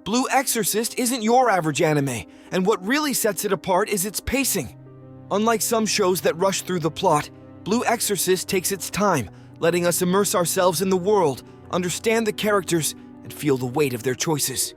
Blue Exorcist isn't your average anime, and what really sets it apart is its pacing. Unlike some shows that rush through the plot, Blue Exorcist takes its time, letting us immerse ourselves in the world, understand the characters, and feel the weight of their choices.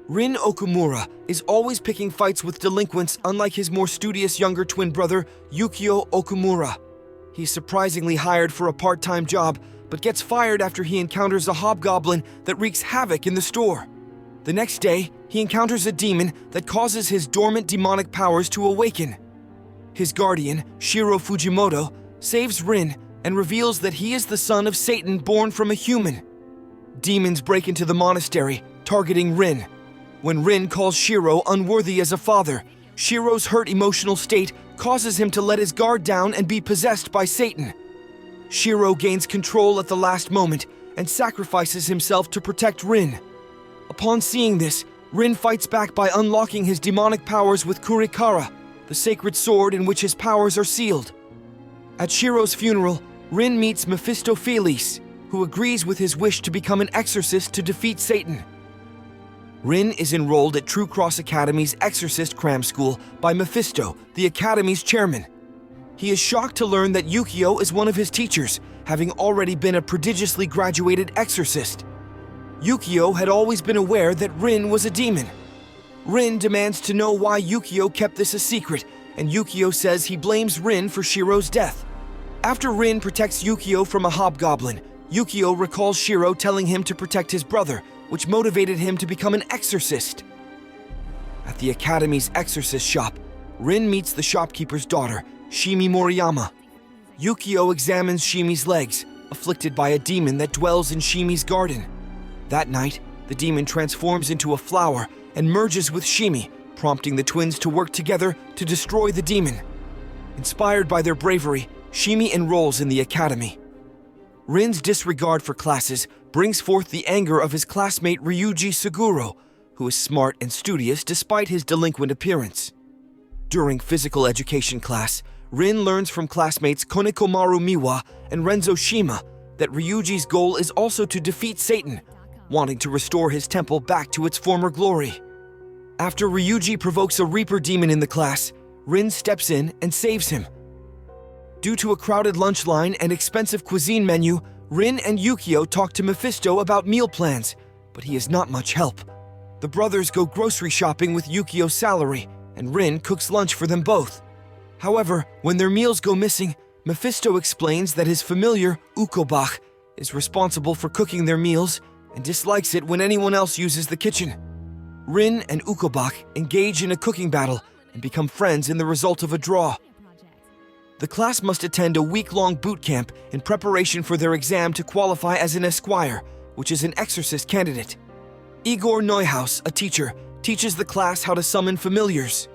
Rin Okumura is always picking fights with delinquents, unlike his more studious younger twin brother, Yukio Okumura. He's surprisingly hired for a part-time job, but gets fired after he encounters a hobgoblin that wreaks havoc in the store. The next day, he encounters a demon that causes his dormant demonic powers to awaken. His guardian, Shiro Fujimoto, saves Rin and reveals that he is the son of Satan born from a human. Demons break into the monastery, targeting Rin. When Rin calls Shiro unworthy as a father, Shiro's hurt emotional state causes him to let his guard down and be possessed by Satan. Shiro gains control at the last moment and sacrifices himself to protect Rin. Upon seeing this, Rin fights back by unlocking his demonic powers with Kurikara, the sacred sword in which his powers are sealed. At Shiro's funeral, Rin meets Mephistopheles, who agrees with his wish to become an exorcist to defeat Satan. Rin is enrolled at True Cross Academy's Exorcist Cram School by Mephisto, the Academy's chairman. He is shocked to learn that Yukio is one of his teachers, having already been a prodigiously graduated exorcist. Yukio had always been aware that Rin was a demon. Rin demands to know why Yukio kept this a secret, and Yukio says he blames Rin for Shiro's death. After Rin protects Yukio from a hobgoblin, Yukio recalls Shiro telling him to protect his brother, which motivated him to become an exorcist. At the Academy's exorcist shop, Rin meets the shopkeeper's daughter, Shimi Moriyama. Yukio examines Shimi's legs, afflicted by a demon that dwells in Shimi's garden. That night, the demon transforms into a flower and merges with Shimi, prompting the twins to work together to destroy the demon. Inspired by their bravery, Shimi enrolls in the academy. Rin's disregard for classes brings forth the anger of his classmate Ryuji Suguro, who is smart and studious despite his delinquent appearance. During physical education class, Rin learns from classmates Konekomaru Miwa and Renzo Shima that Ryuji's goal is also to defeat Satan, wanting to restore his temple back to its former glory. After Ryuji provokes a Reaper demon in the class, Rin steps in and saves him. Due to a crowded lunch line and expensive cuisine menu, Rin and Yukio talk to Mephisto about meal plans, but he is not much help. The brothers go grocery shopping with Yukio's salary, and Rin cooks lunch for them both. However, when their meals go missing, Mephisto explains that his familiar, Ukobach, is responsible for cooking their meals and dislikes it when anyone else uses the kitchen. Rin and Ukobach engage in a cooking battle and become friends in the result of a draw. The class must attend a week-long boot camp in preparation for their exam to qualify as an esquire, which is an exorcist candidate. Igor Neuhaus, a teacher, teaches the class how to summon familiars.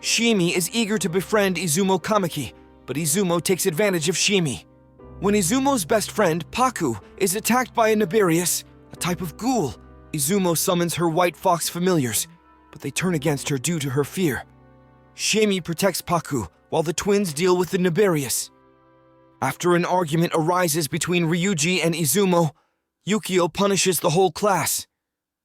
Shimi is eager to befriend Izumo Kamiki, but Izumo takes advantage of Shimi. When Izumo's best friend, Paku, is attacked by a Nibirius, a type of ghoul, Izumo summons her white fox familiars, but they turn against her due to her fear. Shimi protects Paku, while the twins deal with the Nibirius. After an argument arises between Ryuji and Izumo, Yukio punishes the whole class.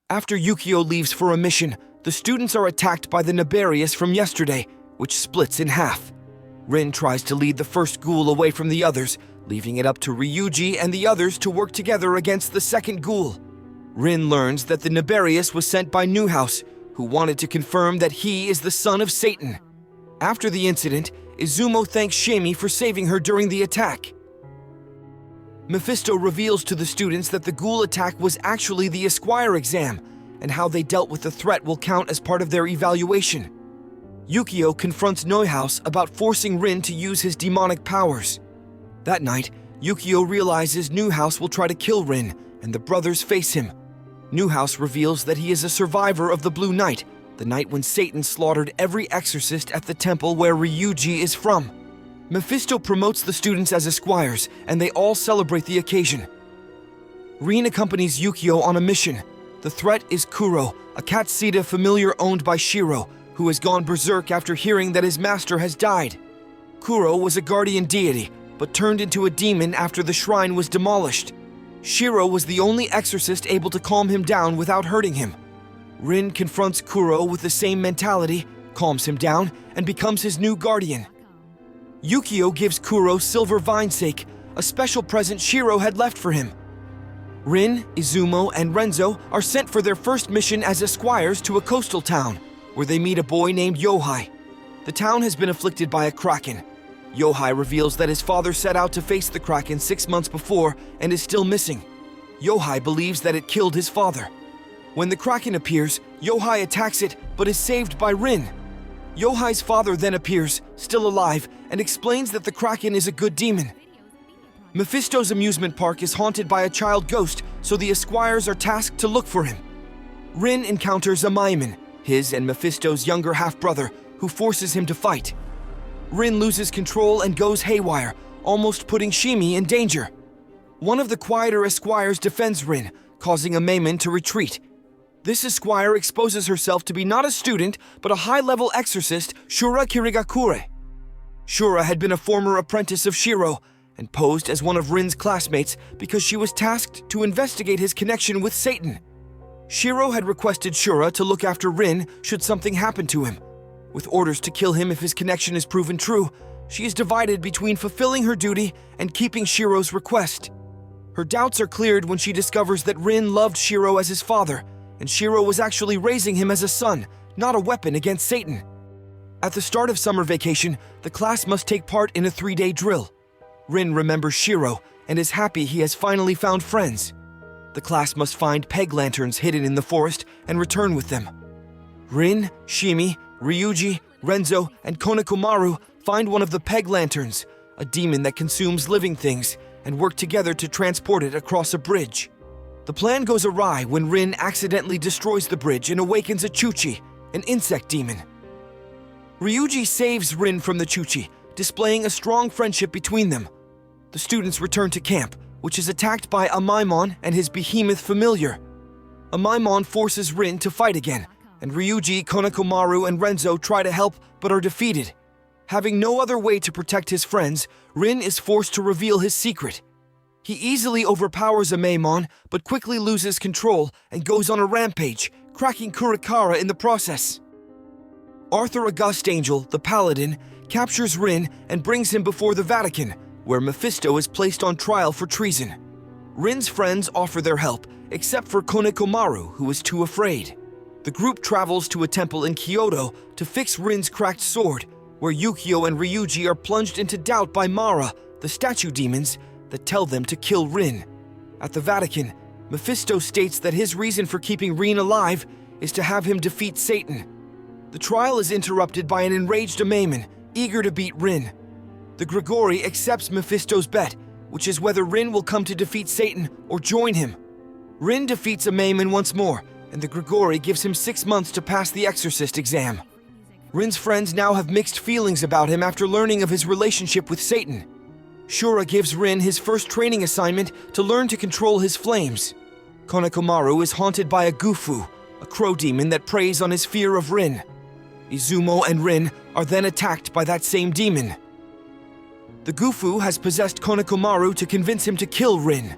After Yukio leaves for a mission, the students are attacked by the Nibirius from yesterday, which splits in half. Rin tries to lead the first ghoul away from the others, leaving it up to Ryuji and the others to work together against the second ghoul. Rin learns that the Nibirius was sent by Neuhaus, who wanted to confirm that he is the son of Satan. After the incident, Izumo thanks Shimi for saving her during the attack. Mephisto reveals to the students that the ghoul attack was actually the Esquire exam, and how they dealt with the threat will count as part of their evaluation. Yukio confronts Neuhaus about forcing Rin to use his demonic powers. That night, Yukio realizes Neuhaus will try to kill Rin, and the brothers face him. Neuhaus reveals that he is a survivor of the Blue Night, the night when Satan slaughtered every exorcist at the temple where Ryuji is from. Mephisto promotes the students as esquires, and they all celebrate the occasion. Rin accompanies Yukio on a mission. The threat is Kuro, a Katsita familiar owned by Shiro, who has gone berserk after hearing that his master has died. Kuro was a guardian deity, but turned into a demon after the shrine was demolished. Shiro was the only exorcist able to calm him down without hurting him. Rin confronts Kuro with the same mentality, calms him down, and becomes his new guardian. Yukio gives Kuro Silver Vinesake, a special present Shiro had left for him. Rin, Izumo, and Renzo are sent for their first mission as esquires to a coastal town, where they meet a boy named Yohei. The town has been afflicted by a kraken. Yohei reveals that his father set out to face the kraken 6 months before and is still missing. Yohei believes that it killed his father. When the kraken appears, Yohei attacks it but is saved by Rin. Yohei's father then appears, still alive, and explains that the kraken is a good demon. Mephisto's amusement park is haunted by a child ghost, so the esquires are tasked to look for him. Rin encounters Amaimon, his and Mephisto's younger half-brother, who forces him to fight. Rin loses control and goes haywire, almost putting Shimi in danger. One of the quieter esquires defends Rin, causing Amaimon to retreat. This esquire exposes herself to be not a student, but a high-level exorcist, Shura Kirigakure. Shura had been a former apprentice of Shiro, and posed as one of Rin's classmates because she was tasked to investigate his connection with Satan. Shiro had requested Shura to look after Rin should something happen to him. With orders to kill him if his connection is proven true, she is divided between fulfilling her duty and keeping Shiro's request. Her doubts are cleared when she discovers that Rin loved Shiro as his father, and Shiro was actually raising him as a son, not a weapon against Satan. At the start of summer vacation, the class must take part in a 3-day drill. Rin remembers Shiro and is happy he has finally found friends. The class must find peg lanterns hidden in the forest and return with them. Rin, Shimi, Ryuji, Renzo, and Konekomaru find one of the peg lanterns, a demon that consumes living things, and work together to transport it across a bridge. The plan goes awry when Rin accidentally destroys the bridge and awakens a Chuchi, an insect demon. Ryuji saves Rin from the Chuchi, displaying a strong friendship between them. The students return to camp, which is attacked by Amaimon and his behemoth familiar. Amaimon forces Rin to fight again, and Ryuji, Konekomaru, and Renzo try to help but are defeated. Having no other way to protect his friends, Rin is forced to reveal his secret. He easily overpowers Amaimon, but quickly loses control and goes on a rampage, cracking Kurikara in the process. Arthur August Angel, the Paladin, captures Rin and brings him before the Vatican, where Mephisto is placed on trial for treason. Rin's friends offer their help, except for Konekomaru, who is too afraid. The group travels to a temple in Kyoto to fix Rin's cracked sword, where Yukio and Ryuji are plunged into doubt by Mara, the statue demons, that tell them to kill Rin. At the Vatican, Mephisto states that his reason for keeping Rin alive is to have him defeat Satan. The trial is interrupted by an enraged Amaimon, eager to beat Rin. The Grigori accepts Mephisto's bet, which is whether Rin will come to defeat Satan or join him. Rin defeats Amaimon once more, and the Grigori gives him 6 months to pass the exorcist exam. Rin's friends now have mixed feelings about him after learning of his relationship with Satan. Shura gives Rin his first training assignment to learn to control his flames. Konekomaru is haunted by a Gufu, a crow demon that preys on his fear of Rin. Izumo and Rin are then attacked by that same demon. The Gufu has possessed Konekomaru to convince him to kill Rin.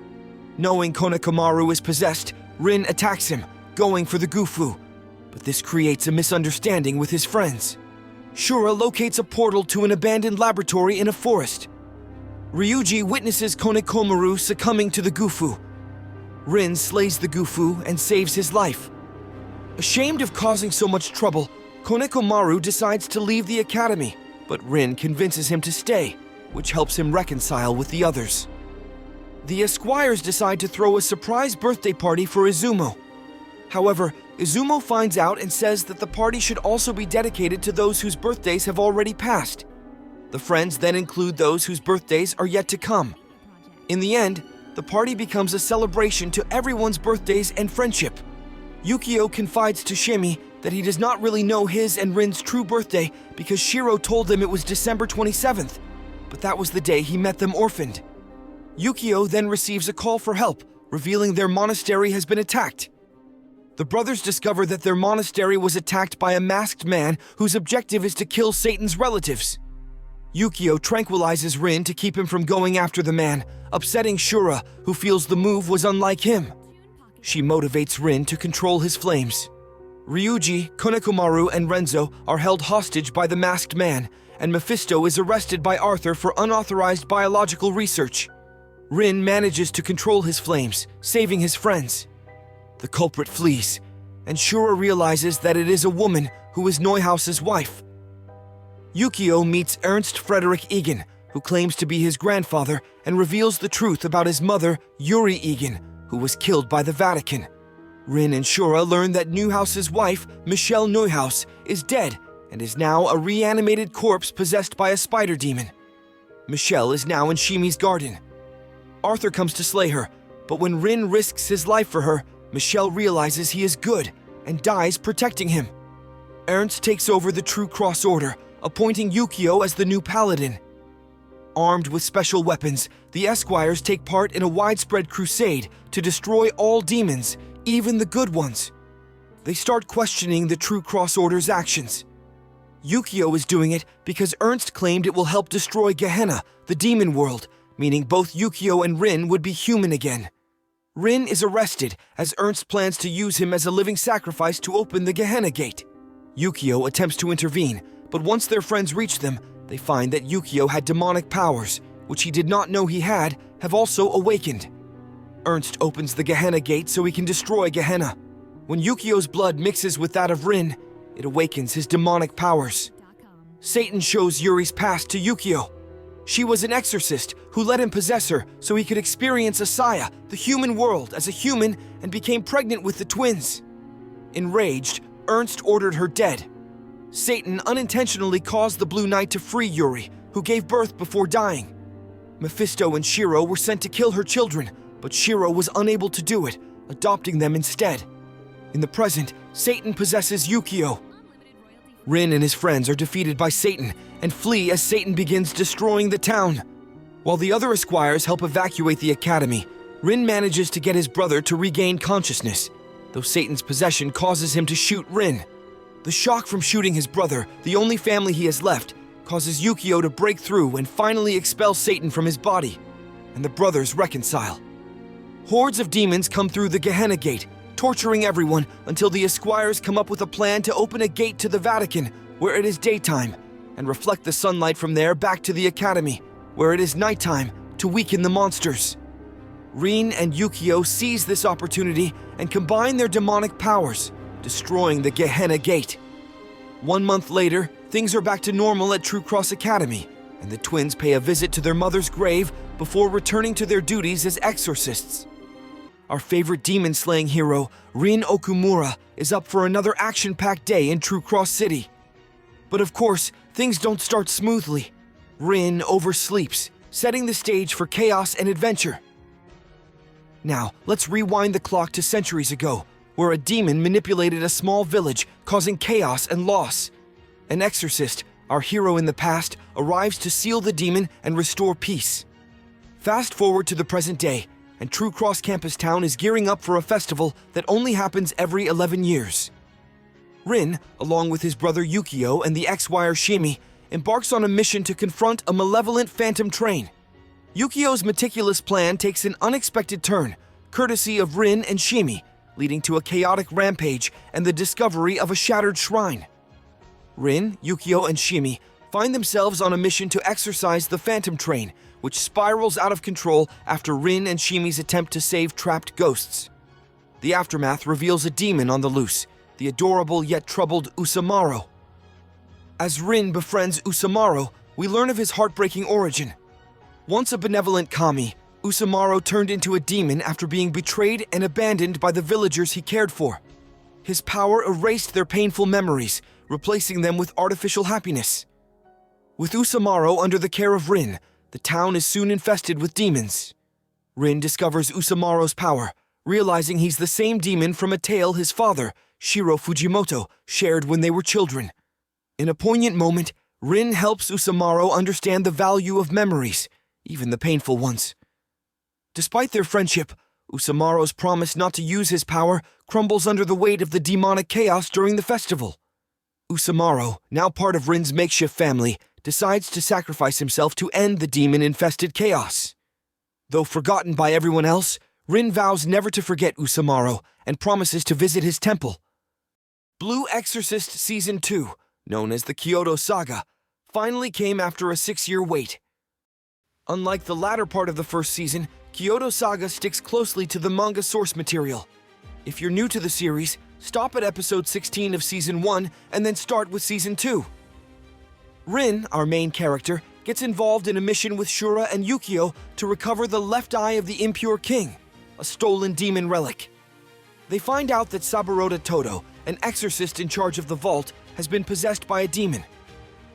Knowing Konekomaru is possessed, Rin attacks him, going for the Gufu. But this creates a misunderstanding with his friends. Shura locates a portal to an abandoned laboratory in a forest. Ryuji witnesses Konekomaru succumbing to the Gufu. Rin slays the Gufu and saves his life. Ashamed of causing so much trouble, Konekomaru decides to leave the academy, but Rin convinces him to stay, which helps him reconcile with the others. The esquires decide to throw a surprise birthday party for Izumo. However, Izumo finds out and says that the party should also be dedicated to those whose birthdays have already passed. The friends then include those whose birthdays are yet to come. In the end, the party becomes a celebration to everyone's birthdays and friendship. Yukio confides to Shimi that he does not really know his and Rin's true birthday because Shiro told them it was December 27th, but that was the day he met them orphaned. Yukio then receives a call for help, revealing their monastery has been attacked. The brothers discover that their monastery was attacked by a masked man whose objective is to kill Satan's relatives. Yukio tranquilizes Rin to keep him from going after the man, upsetting Shura, who feels the move was unlike him. She motivates Rin to control his flames. Ryuji, Konekomaru, and Renzo are held hostage by the masked man, and Mephisto is arrested by Arthur for unauthorized biological research. Rin manages to control his flames, saving his friends. The culprit flees, and Shura realizes that it is a woman who is Neuhaus's wife. Yukio meets Ernst Frederick Egan, who claims to be his grandfather, and reveals the truth about his mother, Yuri Egan, who was killed by the Vatican. Rin and Shura learn that Neuhaus's wife, Michelle Neuhaus, is dead and is now a reanimated corpse possessed by a spider demon. Michelle is now in Shimi's garden. Arthur comes to slay her, but when Rin risks his life for her, Michelle realizes he is good and dies protecting him. Ernst takes over the True Cross Order, appointing Yukio as the new paladin. Armed with special weapons, the Esquires take part in a widespread crusade to destroy all demons, even the good ones. They start questioning the True Cross Order's actions. Yukio is doing it because Ernst claimed it will help destroy Gehenna, the demon world, meaning both Yukio and Rin would be human again. Rin is arrested as Ernst plans to use him as a living sacrifice to open the Gehenna Gate. Yukio attempts to intervene, but once their friends reach them, they find that Yukio had demonic powers, which he did not know he had, have also awakened. Ernst opens the Gehenna Gate so he can destroy Gehenna. When Yukio's blood mixes with that of Rin, it awakens his demonic powers. Satan shows Yuri's past to Yukio. She was an exorcist who let him possess her so he could experience Asaya, the human world, as a human and became pregnant with the twins. Enraged, Ernst ordered her dead. Satan unintentionally caused the Blue Knight to free Yuri, who gave birth before dying. Mephisto and Shiro were sent to kill her children, but Shiro was unable to do it, adopting them instead. In the present, Satan possesses Yukio. Rin and his friends are defeated by Satan and flee as Satan begins destroying the town. While the other Esquires help evacuate the academy, Rin manages to get his brother to regain consciousness, though Satan's possession causes him to shoot Rin. The shock from shooting his brother, the only family he has left, causes Yukio to break through and finally expel Satan from his body, and the brothers reconcile. Hordes of demons come through the Gehenna Gate, torturing everyone until the Esquires come up with a plan to open a gate to the Vatican, where it is daytime, and reflect the sunlight from there back to the Academy, where it is nighttime, to weaken the monsters. Rin and Yukio seize this opportunity and combine their demonic powers, destroying the Gehenna Gate. 1 month later, things are back to normal at True Cross Academy, and the twins pay a visit to their mother's grave before returning to their duties as exorcists. Our favorite demon-slaying hero, Rin Okumura, is up for another action-packed day in True Cross City. But of course, things don't start smoothly. Rin oversleeps, setting the stage for chaos and adventure. Now, let's rewind the clock to centuries ago, where a demon manipulated a small village, causing chaos and loss. An exorcist, our hero in the past, arrives to seal the demon and restore peace. Fast forward to the present day, and True Cross Campus Town is gearing up for a festival that only happens every 11 years. Rin, along with his brother Yukio and the ex-wire Shimi, embarks on a mission to confront a malevolent phantom train. Yukio's meticulous plan takes an unexpected turn, courtesy of Rin and Shimi, leading to a chaotic rampage and the discovery of a shattered shrine. Rin, Yukio, and Shimi find themselves on a mission to exorcise the phantom train, which spirals out of control after Rin and Shimi's attempt to save trapped ghosts. The aftermath reveals a demon on the loose, the adorable yet troubled Usamaro. As Rin befriends Usamaro, we learn of his heartbreaking origin. Once a benevolent kami, Usamaro turned into a demon after being betrayed and abandoned by the villagers he cared for. His power erased their painful memories, replacing them with artificial happiness. With Usamaro under the care of Rin, the town is soon infested with demons. Rin discovers Usamaro's power, realizing he's the same demon from a tale his father, Shiro Fujimoto, shared when they were children. In a poignant moment, Rin helps Usamaro understand the value of memories, even the painful ones. Despite their friendship, Usamaro's promise not to use his power crumbles under the weight of the demonic chaos during the festival. Usamaro, now part of Rin's makeshift family, decides to sacrifice himself to end the demon-infested chaos. Though forgotten by everyone else, Rin vows never to forget Usamaro and promises to visit his temple. Blue Exorcist Season 2, known as the Kyoto Saga, finally came after a 6-year wait. Unlike the latter part of the first season, Kyoto Saga sticks closely to the manga source material. If you're new to the series, stop at episode 16 of Season 1 and then start with Season 2. Rin, our main character, gets involved in a mission with Shura and Yukio to recover the left eye of the Impure King, a stolen demon relic. They find out that Saburota Todo, an exorcist in charge of the vault, has been possessed by a demon.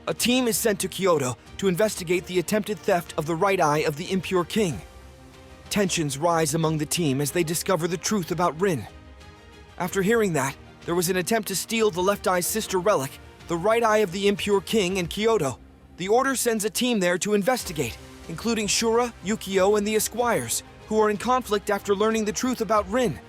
A team is sent to Kyoto to investigate the attempted theft of the right eye of the Impure King. Tensions rise among the team as they discover the truth about Rin. After hearing that there was an attempt to steal the left eye's sister relic, the right eye of the Impure King, in Kyoto, the Order sends a team there to investigate, including Shura, Yukio, and the Esquires, who are in conflict after learning the truth about Rin.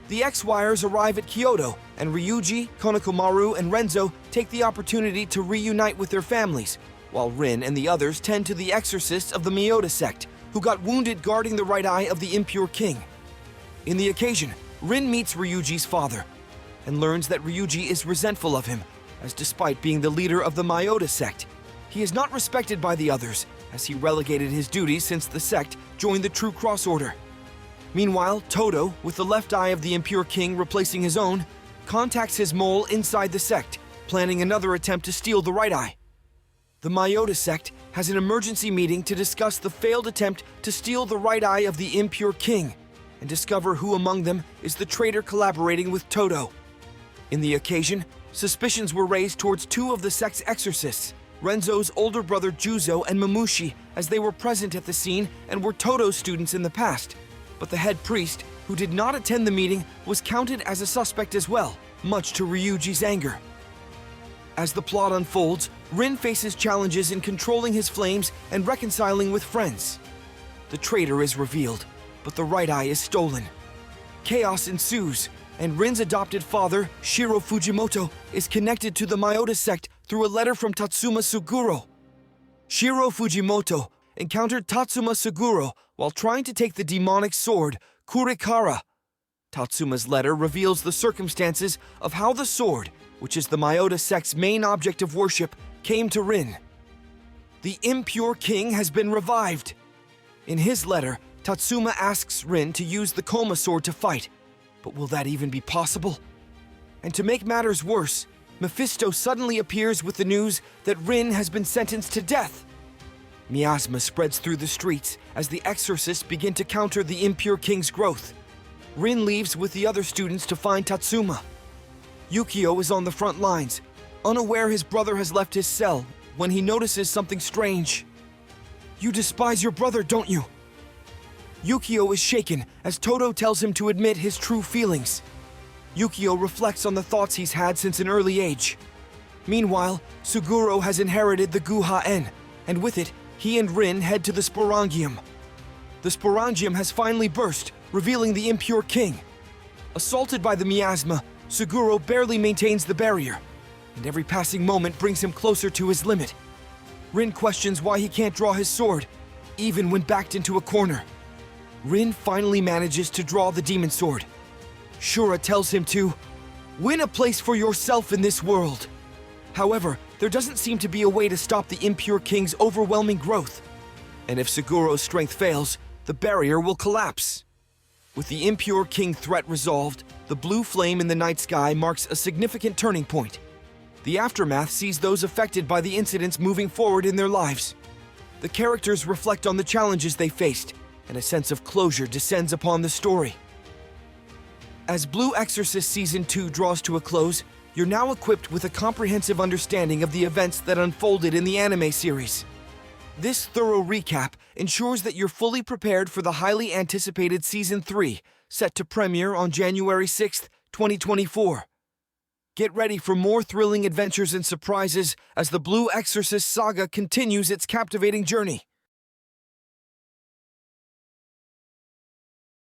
The Esquires arrive at Kyoto, and Ryuji, Konokomaru, and Renzo take the opportunity to reunite with their families, while Rin and the others tend to the exorcists of the Myoda sect, who got wounded guarding the right eye of the Impure King. In the occasion, Rin meets Ryuji's father, and learns that Ryuji is resentful of him, as despite being the leader of the Myoda sect, he is not respected by the others, as he relegated his duties since the sect joined the True Cross Order. Meanwhile, Todo, with the left eye of the Impure King replacing his own, contacts his mole inside the sect, planning another attempt to steal the right eye. The Myoda sect has an emergency meeting to discuss the failed attempt to steal the right eye of the Impure King, and discover who among them is the traitor collaborating with Todo. In the occasion, suspicions were raised towards two of the sect's exorcists, Renzo's older brother Juzo and Mamushi, as they were present at the scene and were Todo's students in the past. But the head priest, who did not attend the meeting, was counted as a suspect as well, much to Ryuji's anger. As the plot unfolds, Rin faces challenges in controlling his flames and reconciling with friends. The traitor is revealed, but the right eye is stolen. Chaos ensues, and Rin's adopted father, Shiro Fujimoto, is connected to the Myoda sect through a letter from Tatsuma Suguro. Shiro Fujimoto encountered Tatsuma Suguro while trying to take the demonic sword, Kurikara. Tatsuma's letter reveals the circumstances of how the sword, which is the Myoda sect's main object of worship, came to Rin. The Impure King has been revived. In his letter, Tatsuma asks Rin to use the Koma sword to fight, but will that even be possible? And to make matters worse, Mephisto suddenly appears with the news that Rin has been sentenced to death. Miasma spreads through the streets as the exorcists begin to counter the Impure King's growth. Rin leaves with the other students to find Tatsuma. Yukio is on the front lines, unaware his brother has left his cell when he notices something strange. "You despise your brother, don't you?" Yukio is shaken as Todo tells him to admit his true feelings. Yukio reflects on the thoughts he's had since an early age. Meanwhile, Suguro has inherited the Guha-En, and with it, he and Rin head to the Sporangium. The Sporangium has finally burst, revealing the Impure King. Assaulted by the miasma, Suguro barely maintains the barrier, and every passing moment brings him closer to his limit. Rin questions why he can't draw his sword, even when backed into a corner. Rin finally manages to draw the demon sword. Shura tells him to win a place for yourself in this world. However, there doesn't seem to be a way to stop the Impure King's overwhelming growth. And if Suguro's strength fails, the barrier will collapse. With the Impure King threat resolved, the blue flame in the night sky marks a significant turning point. The aftermath sees those affected by the incidents moving forward in their lives. The characters reflect on the challenges they faced, and a sense of closure descends upon the story. As Blue Exorcist Season 2 draws to a close, you're now equipped with a comprehensive understanding of the events that unfolded in the anime series. This thorough recap ensures that you're fully prepared for the highly anticipated Season 3, set to premiere on January 6th, 2024. Get ready for more thrilling adventures and surprises as the Blue Exorcist saga continues its captivating journey.